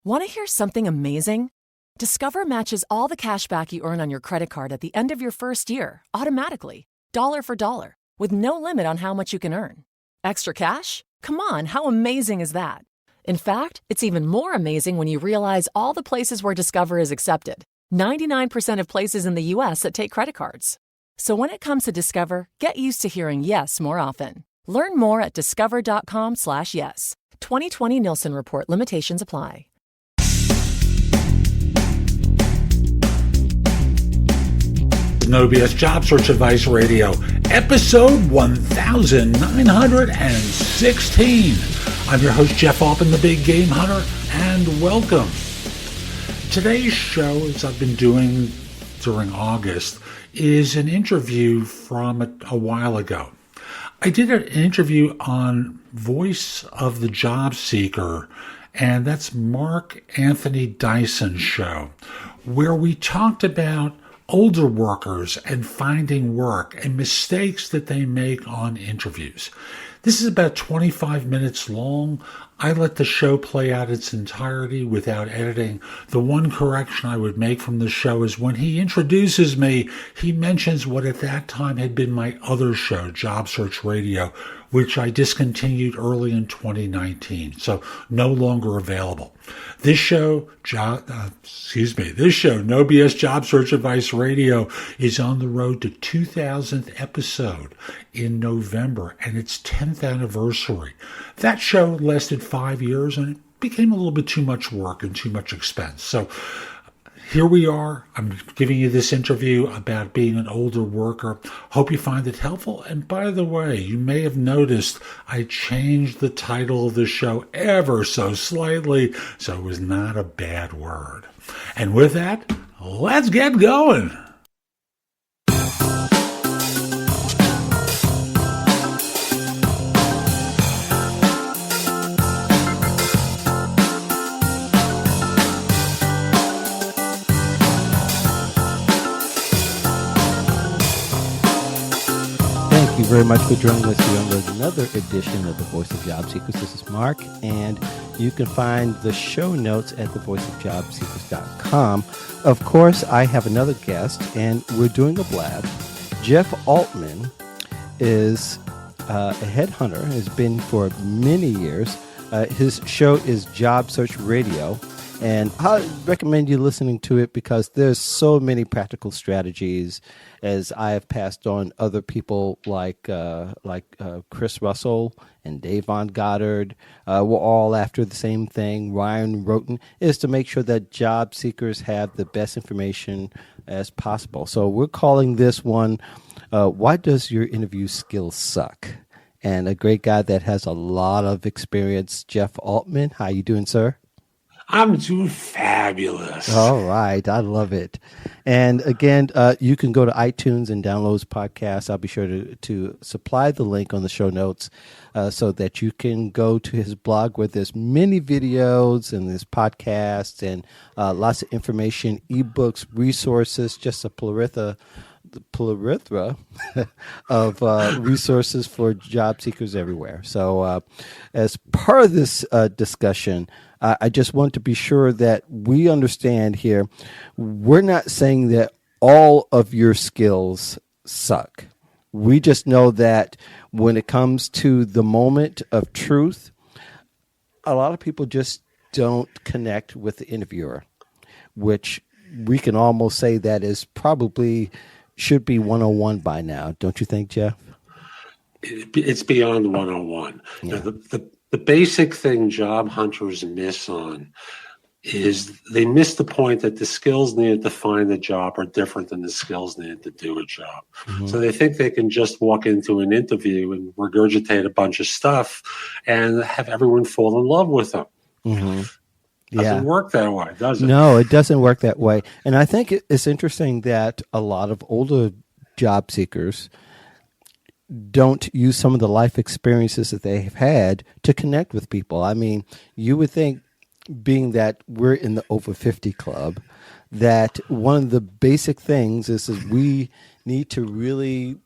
Want to hear something amazing? Discover matches all the cash back you earn on your credit card at the end of your first year, automatically, dollar for dollar, with no limit on how much you can earn. Extra cash? Come on, how amazing is that? In fact, it's even more amazing when you realize all the places where Discover is accepted. 99% of places in the U.S. that take credit cards. So when it comes to Discover, get used to hearing yes more often. Learn more at discover.com/yes. 2020 Nielsen Report. Limitations apply. No BS Job Search Advice Radio, episode 1916. I'm your host, Jeff Altman, the Big Game Hunter, and welcome. Today's show, as I've been doing during August, is an interview from a while ago. I did an interview on Voice of the Job Seeker, and that's Mark Anthony Dyson's show, where we talked about older workers and finding work and mistakes that they make on interviews. This is about 25 minutes long. I let the show play out its entirety without editing. The one correction I would make from the show is when he introduces me, he mentions what at that time had been my other show, Job Search Radio, which I discontinued early in 2019, so no longer available. This show, No BS Job Search Advice Radio, is on the road to 2,000th episode in November and its 10th anniversary. That show lasted 5 years and it became a little bit too much work and too much expense. So here we are. I'm giving you this interview about being an older worker. Hope you find it helpful. And by the way, you may have noticed I changed the title of the show ever so slightly, so it was not a bad word. And with that, let's get going. Thank you very much for joining us here on another edition of The Voice of Job Seekers. This is Mark, and you can find the show notes at thevoiceofjobseekers.com. Of course, I have another guest, and we're doing a blab. Jeff Altman is a headhunter, has been for many years. His show is Job Search Radio, and I recommend you listening to it because there's so many practical strategies, as I have passed on other people like Chris Russell and Dave Von Goddard. We're all after the same thing. Ryan Roten is to make sure that job seekers have the best information as possible. So we're calling this one, Why Does Your Interview Skills Suck? And a great guy that has a lot of experience, Jeff Altman. How you doing, sir? I'm doing fabulous. All right. I love it. And again, you can go to iTunes and download his podcast. I'll be sure to supply the link on the show notes so that you can go to his blog where there's many videos and there's podcasts and lots of information, ebooks, resources, just a plethora of resources for job seekers everywhere. So as part of this discussion, I just want to be sure that we understand here, we're not saying that all of your skills suck. We just know that when it comes to the moment of truth, a lot of people just don't connect with the interviewer, which we can almost say that is probably should be 101 by now. Don't you think, Jeff? It's beyond 101. Yeah. The basic thing job hunters miss on is they miss the point that the skills needed to find a job are different than the skills needed to do a job. Mm-hmm. So they think they can just walk into an interview and regurgitate a bunch of stuff and have everyone fall in love with them. Mm-hmm. Doesn't work that way, does it? No, it doesn't work that way. And I think it's interesting that a lot of older job seekers don't use some of the life experiences that they've had to connect with people. I mean, you would think, being that we're in the over 50 club, that one of the basic things is we need to really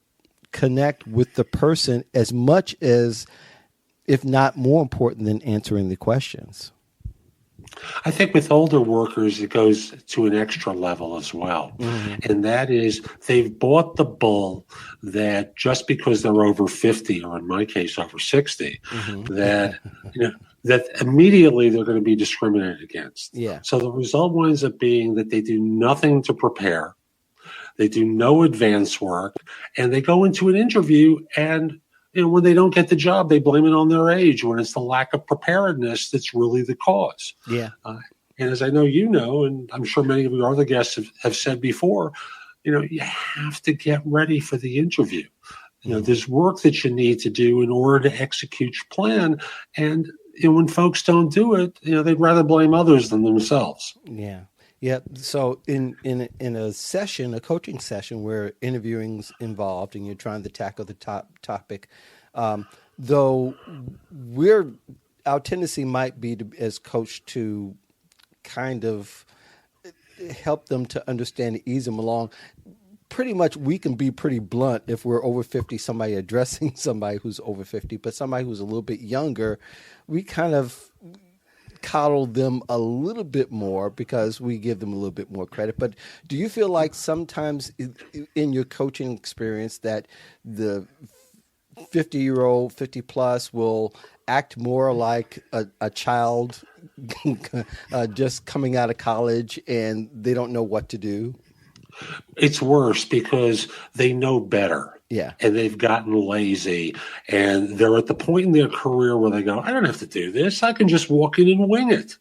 connect with the person as much as, if not more important than answering the questions. I think with older workers, it goes to an extra level as well. And that is they've bought the bull that just because they're over 50, or in my case, over 60, that, that immediately they're going to be discriminated against. Yeah. So the result winds up being that they do nothing to prepare. They do no advance work, and they go into an interview, and when they don't get the job, they blame it on their age, when it's the lack of preparedness that's really the cause. Yeah. And as I know you know, and I'm sure many of your other guests have said before, you have to get ready for the interview. There's work that you need to do in order to execute your plan. And when folks don't do it, they'd rather blame others than themselves. Yeah. Yeah. So in a session, a coaching session where interviewing's involved and you're trying to tackle the topic, though our tendency might be to, as coach, to kind of help them to understand and ease them along. Pretty much we can be pretty blunt if we're over 50, somebody addressing somebody who's over 50, but somebody who's a little bit younger, we kind of coddle them a little bit more because we give them a little bit more credit. But do you feel like sometimes in your coaching experience that the 50-year-old, 50 plus will act more like a child just coming out of college and they don't know what to do? It's worse because they know better. Yeah. And they've gotten lazy, and they're at the point in their career where they go, I don't have to do this. I can just walk in and wing it.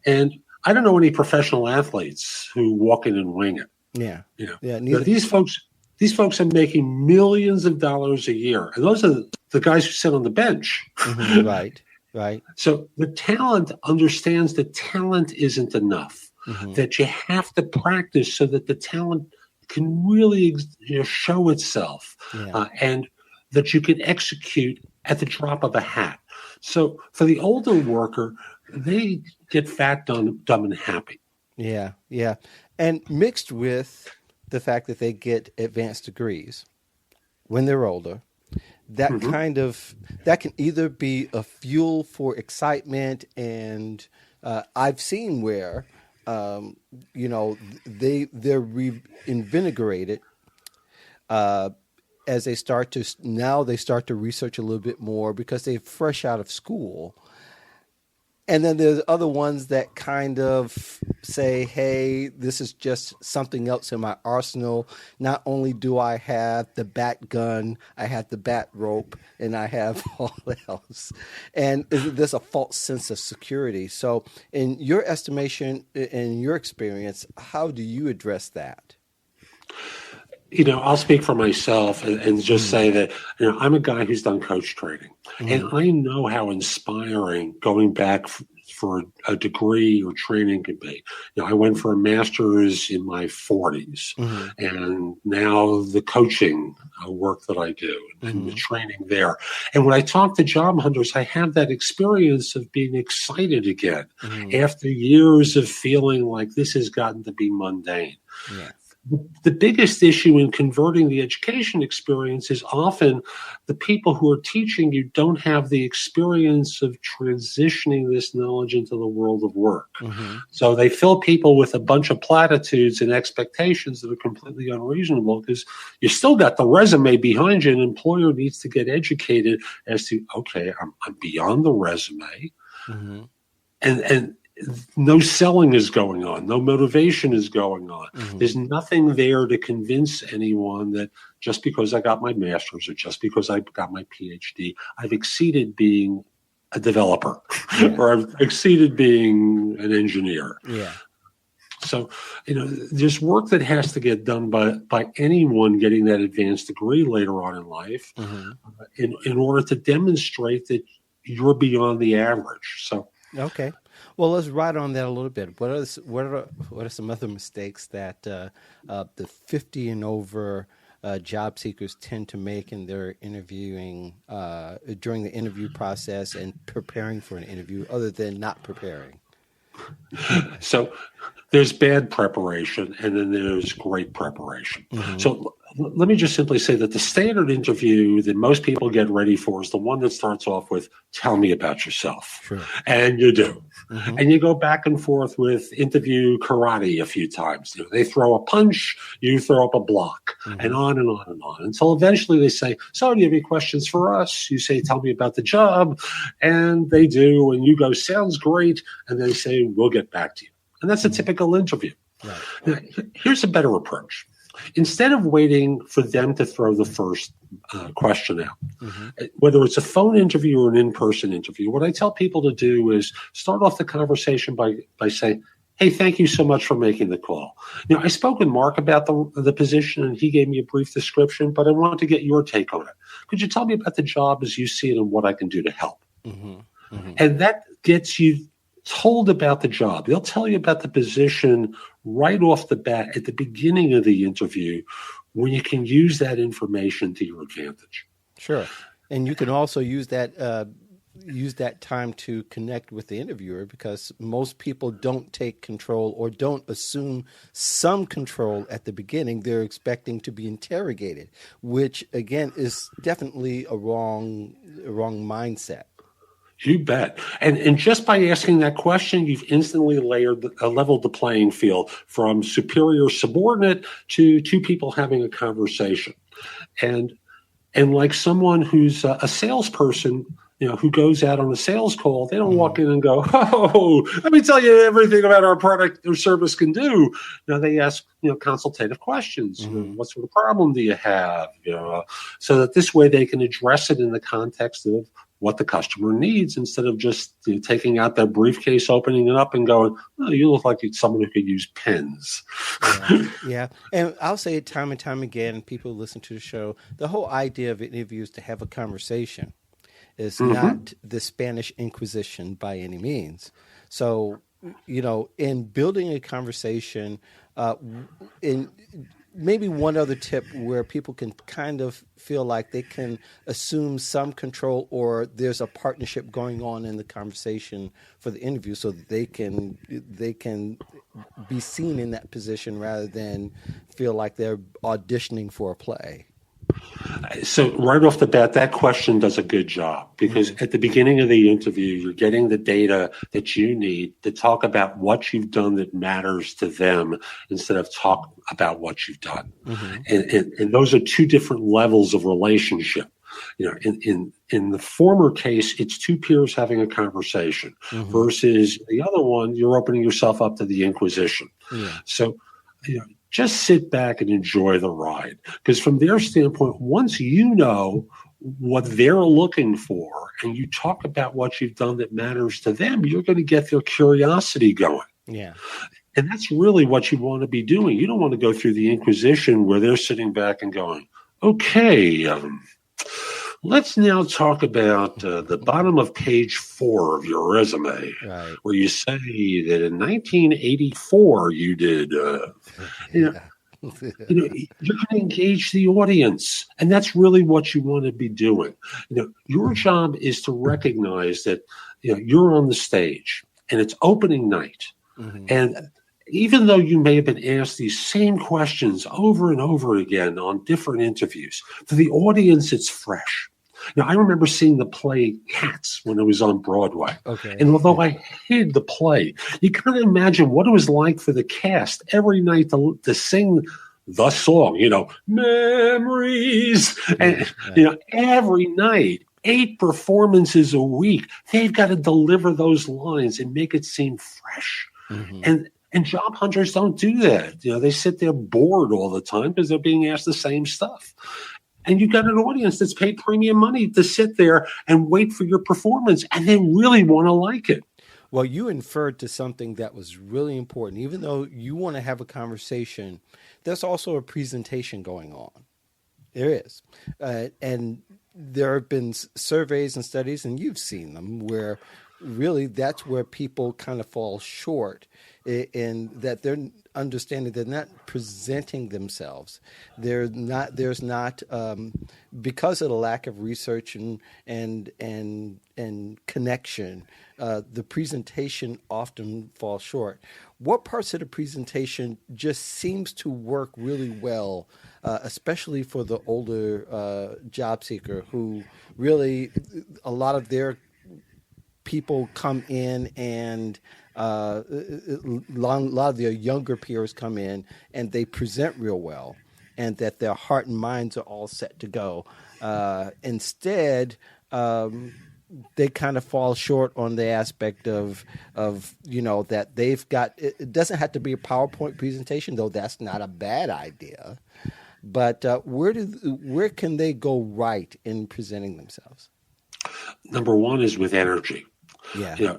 And I don't know any professional athletes who walk in and wing it. Yeah. Yeah. These folks are making millions of dollars a year. And those are the guys who sit on the bench. Right. So the talent understands that talent isn't enough, that you have to practice so that the talent can really show itself, and that you can execute at the drop of a hat. So for the older worker, they get fat, dumb, and happy. Yeah. And mixed with the fact that they get advanced degrees when they're older, that that can either be a fuel for excitement, and I've seen where they're reinvigorated as they start to research a little bit more because they're fresh out of school. And then there's other ones that kind of say, hey, this is just something else in my arsenal. Not only do I have the bat gun, I have the bat rope, and I have all else. And there's a false sense of security. So in your estimation, in your experience, how do you address that? I'll speak for myself and just say that, I'm a guy who's done coach training, and I know how inspiring going back for a degree or training can be. I went for a master's in my 40s, and now the coaching work that I do and the training there. And when I talk to job hunters, I have that experience of being excited again after years of feeling like this has gotten to be mundane. Yeah. The biggest issue in converting the education experience is often the people who are teaching you don't have the experience of transitioning this knowledge into the world of work. So they fill people with a bunch of platitudes and expectations that are completely unreasonable because you still got the resume behind you. An employer needs to get educated as to, okay, I'm beyond the resume. And no selling is going on. No motivation is going on. There's nothing there to convince anyone that just because I got my master's or just because I got my PhD, I've exceeded being a developer or I've exceeded being an engineer. Yeah. So, there's work that has to get done by anyone getting that advanced degree later on in life in order to demonstrate that you're beyond the average. So, okay. Well, let's ride on that a little bit. What are some other mistakes that the 50 and over job seekers tend to make in their interviewing during the interview process and preparing for an interview, other than not preparing? So there's bad preparation, and then there's great preparation. So Let me just simply say that the standard interview that most people get ready for is the one that starts off with, tell me about yourself. Sure. And you do. Mm-hmm. And you go back and forth with interview karate a few times. They throw a punch, you throw up a block, and on and on and on. Until eventually they say, so do you have any questions for us? You say, tell me about the job. And they do. And you go, sounds great. And they say, we'll get back to you. And that's a typical interview. Right. Now, here's a better approach. Instead of waiting for them to throw the first question out, whether it's a phone interview or an in-person interview, what I tell people to do is start off the conversation by saying, hey, thank you so much for making the call. I spoke with Mark about the position, and he gave me a brief description, but I want to get your take on it. Could you tell me about the job as you see it and what I can do to help? And that gets you told about the job. They'll tell you about the position right off the bat at the beginning of the interview, when you can use that information to your advantage. Sure. And you can also use that time to connect with the interviewer, because most people don't take control or don't assume some control at the beginning. They're expecting to be interrogated, which again is definitely a wrong mindset. You bet. And just by asking that question, you've instantly leveled the playing field from superior subordinate to two people having a conversation. And like someone who's a salesperson, who goes out on a sales call, they don't walk in and go, oh, let me tell you everything about our product or service can do. They ask, consultative questions. What sort of problem do you have? So that this way they can address it in the context of what the customer needs, instead of just taking out their briefcase, opening it up and going, oh, you look like someone who could use pens. Yeah. And I'll say it time and time again, people listen to the show, the whole idea of an interview is to have a conversation. It's not the Spanish Inquisition by any means. So, in building a conversation, in maybe one other tip where people can kind of feel like they can assume some control, or there's a partnership going on in the conversation for the interview, so that they can be seen in that position rather than feel like they're auditioning for a play. So right off the bat, that question does a good job, because at the beginning of the interview, you're getting the data that you need to talk about what you've done that matters to them, instead of talk about what you've done. And those are two different levels of relationship. In the former case, it's two peers having a conversation, versus the other one, you're opening yourself up to the Inquisition. So, just sit back and enjoy the ride, because from their standpoint, once you know what they're looking for and you talk about what you've done that matters to them, you're going to get their curiosity going. Yeah. And that's really what you want to be doing. You don't want to go through the Inquisition where they're sitting back and going, okay, let's now talk about the bottom of page 4 of your resume, right, where you say that in 1984 you did. You're going to engage the audience, and that's really what you want to be doing. Your job is to recognize that you're on the stage and it's opening night, and even though you may have been asked these same questions over and over again on different interviews, for the audience it's fresh. I remember seeing the play Cats when it was on Broadway. Okay. And although I hated the play, you kind of imagine what it was like for the cast every night to sing the song, memories. And, every night, 8 performances a week, they've got to deliver those lines and make it seem fresh. And job hunters don't do that. They sit there bored all the time because they're being asked the same stuff. And you've got an audience that's paid premium money to sit there and wait for your performance, and they really want to like it. Well, you inferred to something that was really important. Even though you want to have a conversation, there's also a presentation going on. There is. And there have been surveys and studies, and you've seen them, where really that's where people kind of fall short in that they're understanding they're not presenting themselves. There's not because of the lack of research and connection, the presentation often falls short. What parts of the presentation just seems to work really well, especially for the older job seeker who really a lot of their people come in and a lot of their younger peers come in and they present real well and that their heart and minds are all set to go. Instead, they kind of fall short on the aspect of that they've got, it doesn't have to be a PowerPoint presentation, though that's not a bad idea. But where can they go right in presenting themselves? Number one is with energy. Yeah.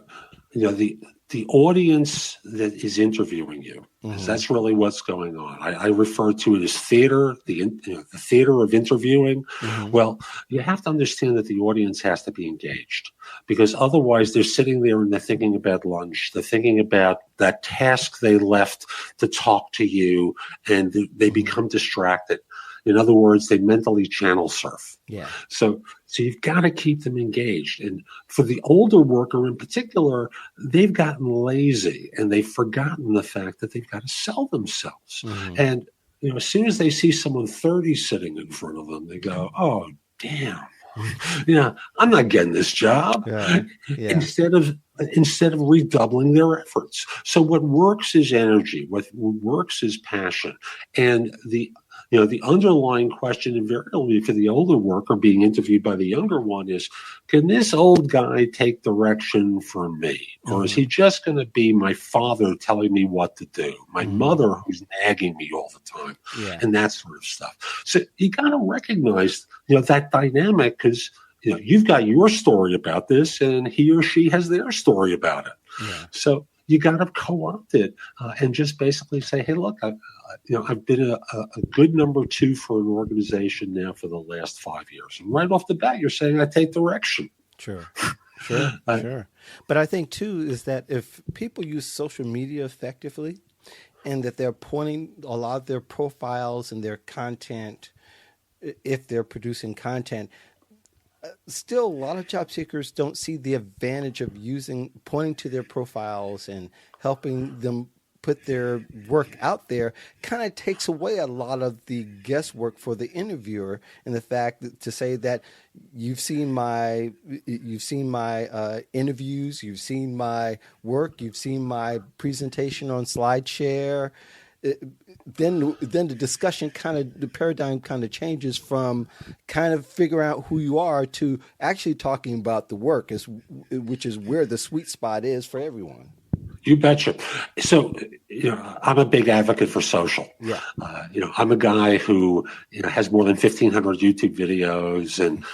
The audience that is interviewing you, that's really what's going on. I refer to it as theater, the theater of interviewing. Well, you have to understand that the audience has to be engaged, because otherwise they're sitting there and they're thinking about lunch. They're thinking about that task they left to talk to you, and they become distracted. In other words, they mentally channel surf. Yeah. So you've got to keep them engaged. And for the older worker in particular, they've gotten lazy and they've forgotten the fact that they've got to sell themselves. And as soon as they see someone 30 sitting in front of them, they go, "Oh, damn. I'm not getting this job." Yeah. Instead of redoubling their efforts. So what works is energy. What works is passion. And the underlying question invariably for the older worker being interviewed by the younger one is, can this old guy take direction from me? Or is he just going to be my father telling me what to do? My mother who's nagging me all the time? Yeah. And that sort of stuff. So you got to recognize, that dynamic, because you've got your story about this and he or she has their story about it. Yeah. So you got to co-opt it and just basically say, hey, look, I've been a good number two for an organization now for the last 5 years. And right off the bat, you're saying I take direction. Sure. Sure. But I think, too, is that if people use social media effectively and that they're pointing a lot of their profiles and their content, if they're producing content, still, a lot of job seekers don't see the advantage of pointing to their profiles and helping them put their work out there. Kind of takes away a lot of the guesswork for the interviewer, and the fact to say that you've seen my interviews, you've seen my work, you've seen my presentation on SlideShare. Then the discussion the paradigm kind of changes from kind of figuring out who you are to actually talking about the work, which is where the sweet spot is for everyone. You betcha. So, I'm a big advocate for social. Yeah. I'm a guy who, has more than 1,500 YouTube videos and,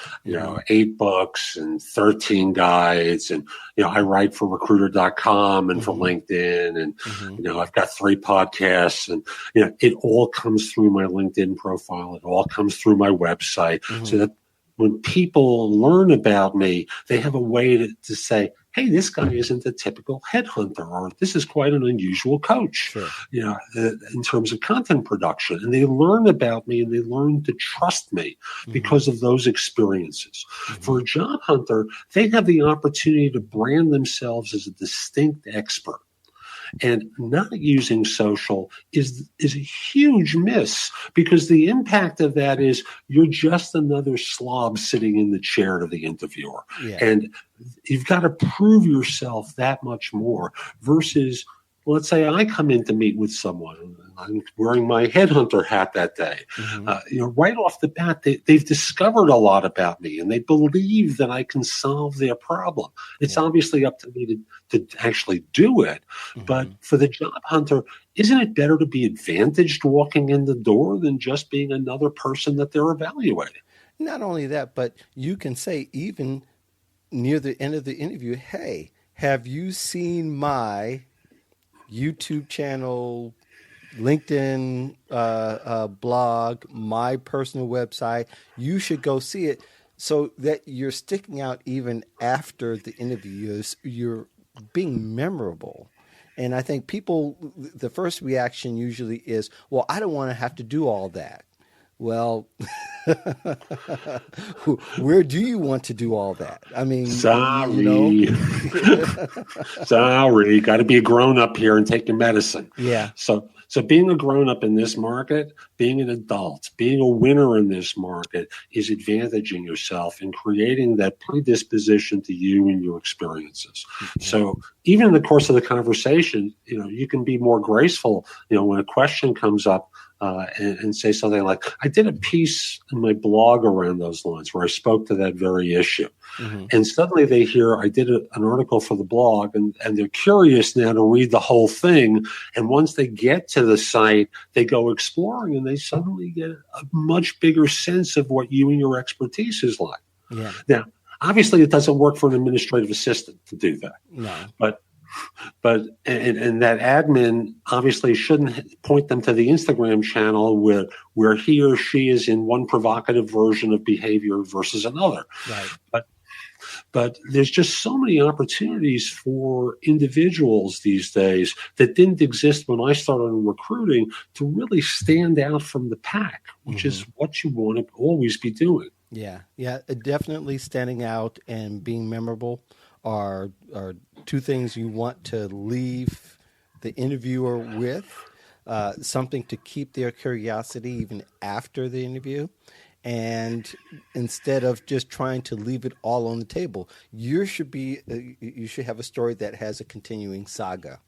8 books and 13 guides. And, I write for recruiter.com and for LinkedIn. And, I've got 3 podcasts and, it all comes through my LinkedIn profile. It all comes through my website so that when people learn about me, they have a way to say, hey, this guy isn't a typical headhunter, or this is quite an unusual coach, sure. In terms of content production. And they learn about me and they learn to trust me because of those experiences. For a job hunter, they have the opportunity to brand themselves as a distinct expert. And not using social is a huge miss, because the impact of that is you're just another slob sitting in the chair to the interviewer. Yeah. And you've got to prove yourself that much more versus, let's say I come in to meet with someone and I'm wearing my headhunter hat that day. Right off the bat, they've discovered a lot about me and they believe that I can solve their problem. It's obviously up to me to actually do it. But for the job hunter, isn't it better to be advantaged walking in the door than just being another person that they're evaluating? Not only that, but you can say even near the end of the interview, hey, have you seen my YouTube channel, LinkedIn blog, my personal website? You should go see it. so that you're sticking out even after the interview. You're being memorable. And I think people, the first reaction usually is, well, I don't want to have to do all that. Well, where do you want to do all that? I mean, sorry, you know? sorry, got to be a grown up here and take your medicine. Yeah. So being a grown up in this market, being an adult, being a winner in this market is advantaging yourself and creating that predisposition to you and your experiences. Mm-hmm. So even in the course of the conversation, you can be more graceful, when a question comes up. And say something like, I did a piece in my blog around those lines where I spoke to that very issue. Mm-hmm. And suddenly they hear I did an article for the blog, and they're curious now to read the whole thing. And once they get to the site, they go exploring and they suddenly get a much bigger sense of what you and your expertise is like. Yeah. Now, obviously, it doesn't work for an administrative assistant to do that. No. But that admin obviously shouldn't point them to the Instagram channel where he or she is in one provocative version of behavior versus another. Right. But there's just so many opportunities for individuals these days that didn't exist when I started in recruiting to really stand out from the pack, which is what you want to always be doing. Yeah, definitely standing out and being memorable are two things you want to leave the interviewer with, something to keep their curiosity even after the interview. And instead of just trying to leave it all on the table, you should have a story that has a continuing saga.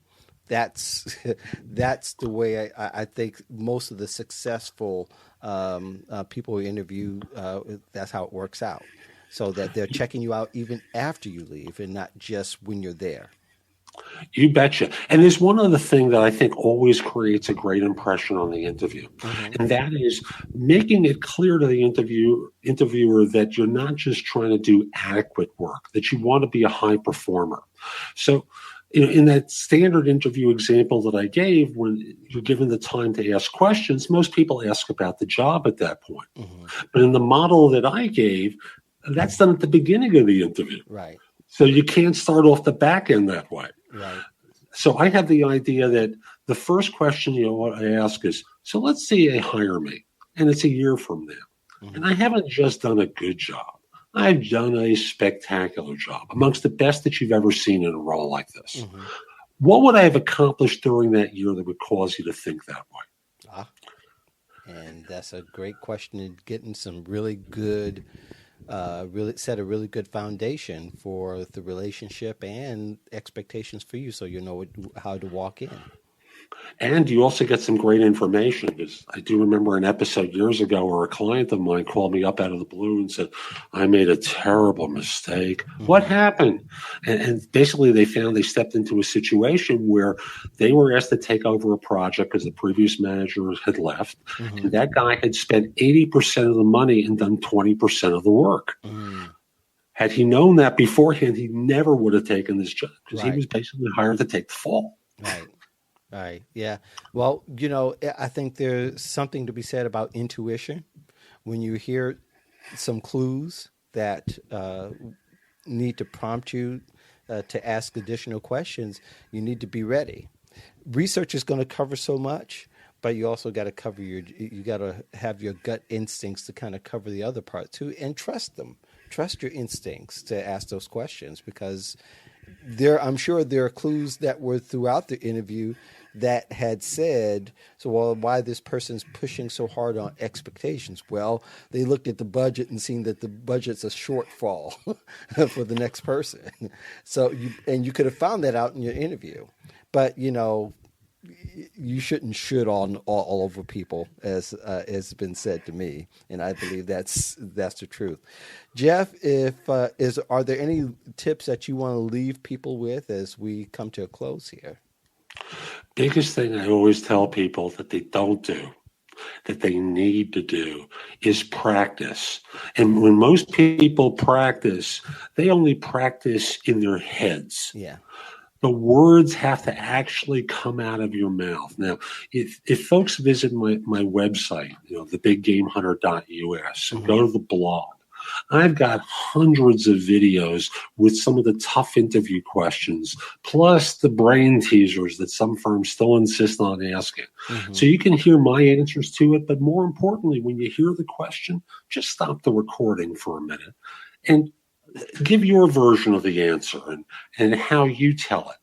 That's the way I think most of the successful people who interview, that's how it works out. So that they're checking you out even after you leave and not just when you're there. You betcha. And there's one other thing that I think always creates a great impression on the interview. Mm-hmm. And that is making it clear to the interviewer that you're not just trying to do adequate work, that you want to be a high performer. So, in that standard interview example that I gave, when you're given the time to ask questions, most people ask about the job at that point. Mm-hmm. But in the model that I gave, that's done at the beginning of the interview. Right. So you can't start off the back end that way. Right. So I have the idea that the first question what I ask is, so let's say they hire me and it's a year from now. Mm-hmm. And I haven't just done a good job. I've done a spectacular job, amongst the best that you've ever seen in a role like this. Mm-hmm. What would I have accomplished during that year that would cause you to think that way? And that's a great question, and getting some really good set a really good foundation for the relationship and expectations for you, so you know how to walk in. And you also get some great information, because I do remember an episode years ago where a client of mine called me up out of the blue and said, I made a terrible mistake. Mm-hmm. What happened? And basically they found they stepped into a situation where they were asked to take over a project because the previous manager had left. Mm-hmm. And that guy had spent 80% of the money and done 20% of the work. Mm-hmm. Had he known that beforehand, he never would have taken this job, because he was basically hired to take the fall. Right. Right. Yeah. Well, I think there's something to be said about intuition. When you hear some clues that need to prompt you to ask additional questions, you need to be ready. Research is going to cover so much, but you also got to cover you got to have your gut instincts to kind of cover the other part too, and trust them. Trust your instincts to ask those questions, because I'm sure there are clues that were throughout the interview that had said, why this person's pushing so hard on expectations? Well, they looked at the budget and seen that the budget's a shortfall for the next person. So you could have found that out in your interview, but you shouldn't should all over people, as has been said to me, and I believe that's the truth. Jeff, are there any tips that you want to leave people with as we come to a close here? Biggest thing I always tell people that they don't do, that they need to do, is practice. And when most people practice, they only practice in their heads. Yeah. The words have to actually come out of your mouth. Now, if folks visit my website, thebiggamehunter.us, and go to the blog, I've got hundreds of videos with some of the tough interview questions, plus the brain teasers that some firms still insist on asking. Mm-hmm. So you can hear my answers to it, but more importantly, when you hear the question, just stop the recording for a minute and give your version of the answer and how you tell it.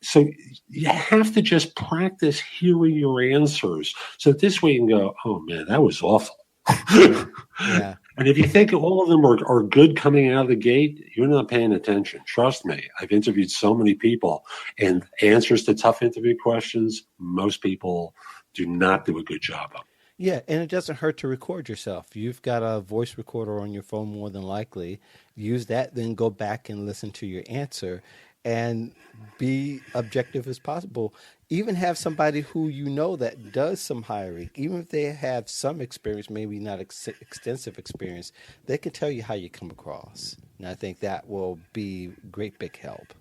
So you have to just practice hearing your answers. So this way you can go, oh man, that was awful. Yeah. And if you think all of them are good coming out of the gate, you're not paying attention. Trust me. I've interviewed so many people, and answers to tough interview questions, most people do not do a good job of. Yeah, and it doesn't hurt to record yourself. You've got a voice recorder on your phone more than likely. Use that, then go back and listen to your answer and be objective as possible. Even have somebody who you know that does some hiring, even if they have some experience, maybe not extensive experience, they can tell you how you come across. And I think that will be great big help.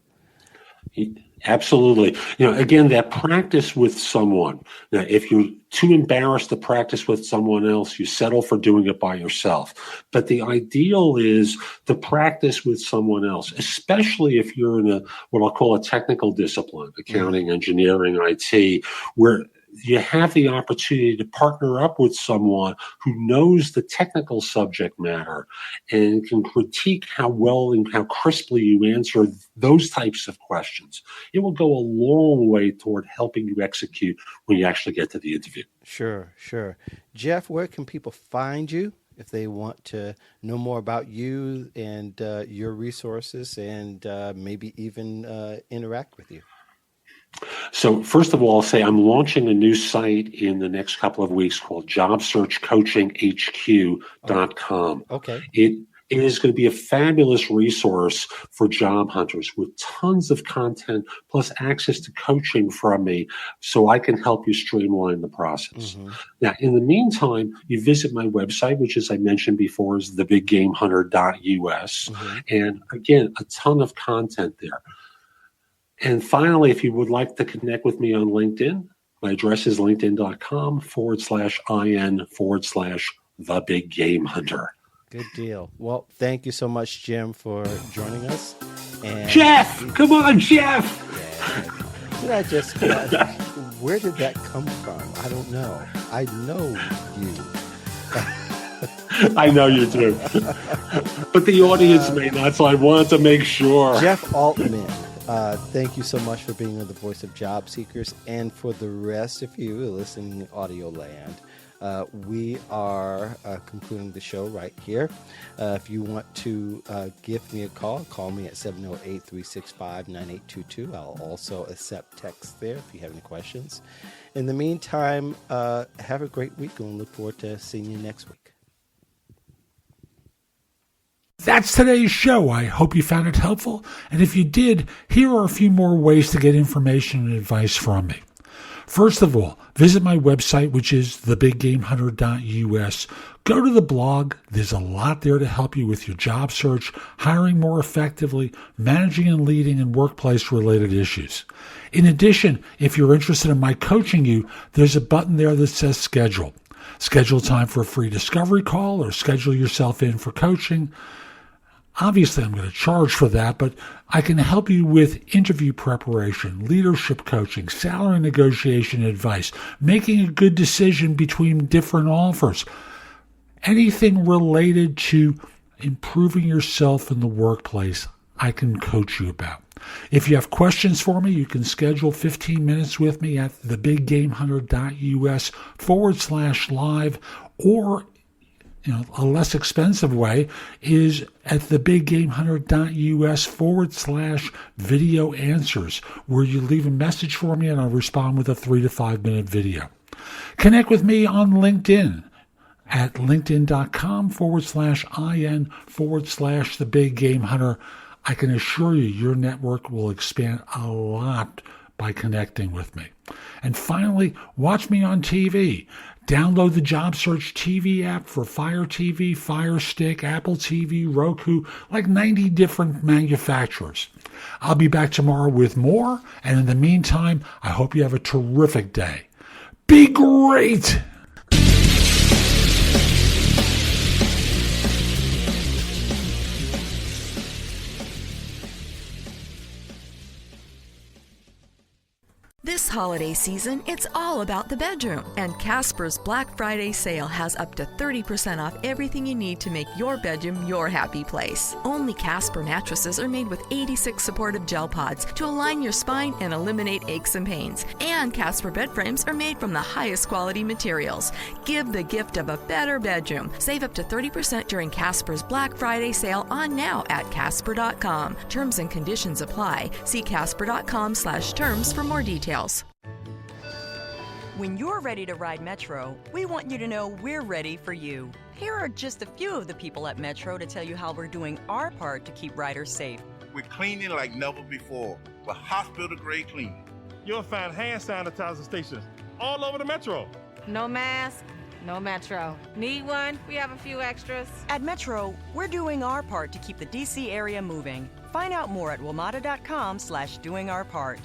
Absolutely. Again, that practice with someone. Now, if you're too embarrassed to practice with someone else, you settle for doing it by yourself. But the ideal is to practice with someone else, especially if you're in what I'll call a technical discipline, accounting, engineering, IT, where you have the opportunity to partner up with someone who knows the technical subject matter and can critique how well and how crisply you answer those types of questions. It will go a long way toward helping you execute when you actually get to the interview. Sure. Jeff, where can people find you if they want to know more about you and your resources and maybe even interact with you? So first of all, I'll say I'm launching a new site in the next couple of weeks called JobSearch.Coaching.HQ.com. Okay. It is going to be a fabulous resource for job hunters with tons of content plus access to coaching from me so I can help you streamline the process. Mm-hmm. Now, in the meantime, you visit my website, which, as I mentioned before, is thebiggamehunter.us. Mm-hmm. And again, a ton of content there. And finally, if you would like to connect with me on LinkedIn, my address is linkedin.com/IN/TheBigGameHunter. Good deal. Well, thank you so much, Jim, for joining us. And Jeff! Come on, Jeff! Yeah. Where did that come from? I don't know. I know you. I know you do. But the audience may not, so I wanted to make sure. Jeff Altman. Thank you so much for being on the Voice of Job Seekers, and for the rest of you listening in audio land. We are concluding the show right here. If you want to give me a call me at 708-365-9822. I'll also accept text there if you have any questions. In the meantime, have a great week, and look forward to seeing you next week. That's today's show. I hope you found it helpful. And if you did, here are a few more ways to get information and advice from me. First of all, visit my website, which is thebiggamehunter.us. Go to the blog. There's a lot there to help you with your job search, hiring more effectively, managing and leading, and workplace-related issues. In addition, if you're interested in my coaching you, there's a button there that says schedule. Schedule time for a free discovery call or schedule yourself in for coaching. Obviously, I'm going to charge for that, but I can help you with interview preparation, leadership coaching, salary negotiation advice, making a good decision between different offers, anything related to improving yourself in the workplace, I can coach you about. If you have questions for me, you can schedule 15 minutes with me at thebiggamehunter.us/live, or a less expensive way is at thebiggamehunter.us/video answers, where you leave a message for me and I'll respond with a 3 to 5 minute video. Connect with me on LinkedIn at linkedin.com/IN/thebiggamehunter. I can assure you your network will expand a lot by connecting with me. And finally, watch me on TV. Download the JobSearch TV app for Fire TV, Fire Stick, Apple TV, Roku, like 90 different manufacturers. I'll be back tomorrow with more, and in the meantime, I hope you have a terrific day. Be great! This holiday season, it's all about the bedroom, and Casper's Black Friday sale has up to 30% off everything you need to make your bedroom your happy place. Only Casper mattresses are made with 86 supportive gel pods to align your spine and eliminate aches and pains. And Casper bed frames are made from the highest quality materials. Give the gift of a better bedroom. Save up to 30% during Casper's Black Friday sale on now at Casper.com. Terms and conditions apply. See Casper.com/terms for more details. When you're ready to ride Metro, we want you to know we're ready for you. Here are just a few of the people at Metro to tell you how we're doing our part to keep riders safe. We're cleaning like never before, with hospital-grade cleaning. You'll find hand sanitizer stations all over the Metro. No mask, no Metro. Need one? We have a few extras. At Metro, we're doing our part to keep the DC area moving. Find out more at WMATA.com/doingourpart.